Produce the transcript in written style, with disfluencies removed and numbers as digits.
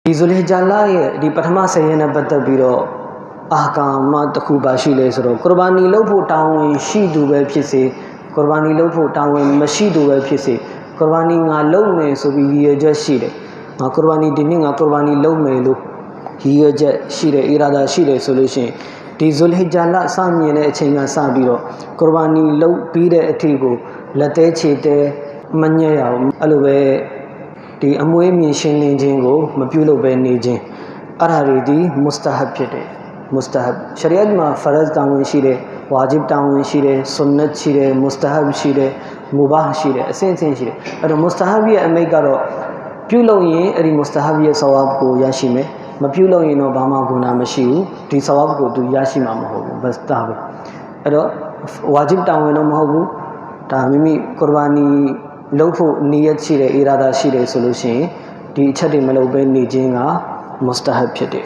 ဒီဇူလ်ဟဂျ်လာရဲ့ဒီပထမ10ရက်နဲ့ပတ်သက်ပြီးတော့အာကာမတစ်ခုပါရှိလဲဆိုတော့ကုရ်ဘာနီလုပ်ဖို့တာဝန်ရှိသူပဲဖြစ်စေကုရ်ဘာနီလုပ်ဖို့တာဝန်မရှိသူပဲဖြစ်စေကုရ်ဘာနီငါလုပ်မယ်ဆိုပြီးရည်ရွယ်ချက်ရှိတယ်ငါကုရ်ဘာနီဒီနေ့ငါကုရ်ဘာနီလုပ်မယ်လို့ရည်ရွယ်ချက်ရှိတယ်အီရာဒါရှိတယ်ဆိုလို့ရှိရင်ဒီဇူလ်ဟဂျ်လာစမြင်တဲ့အချိန်ကစပြီးတော့ကုရ်ဘာနီလုပ်ပြီးတဲ့အထိကိုလက်သေးခြေသေးမညံ့ရအောင်အဲ့လိုပဲဒီအမွေးမြင်ရှင်းလင်းခြင်းကိုမပြုလုပ်ဘဲနေခြင်းအဲ့ဒါတွေဒီမုစတဟဘ်ဖြစ်တယ်မုစတဟဘ်ရှရီယတ်မှာဖရဇ်တာဝန်ရှိတယ်ဝါဂျစ်တာဝန်ရှိတယ်ဆွန်နတ်ရှိတယ်မုစတဟဘ်ရှိတယ်မူဘာရှိတယ်အဆင့်အဆင့်ရှိတယ်အဲ့တော့မုစတဟဘ်ရဲ့အမိတ်ကတော့ပြုလုပ်ရင်အဲ့ဒီမုစတဟဘ်ရဲ့ဆဝါဘ်ကိုရရှိမယ်မပြုလုပ်ရင်တော့ဘာမှဂုဏမရှိဘူးဒီဆဝါဘ်ကိုသူရရှိမှာမဟုတ်ဘူးဘတ်တာပဲအဲ့တော့ဝါဂျစ်တာဝန်တော့မဟုတ်ဘူးဒါမိမိကုရ်ဘာနီလုပ်ဖို့နီယတ်ရှိတယ်အီရာဒါရှိတယ်ဆိုလို့ရှိရင်ဒီအချက်တွေမလုပ်ဘဲနေခြင်းကမုစတဟဘ်ဖြစ်တယ်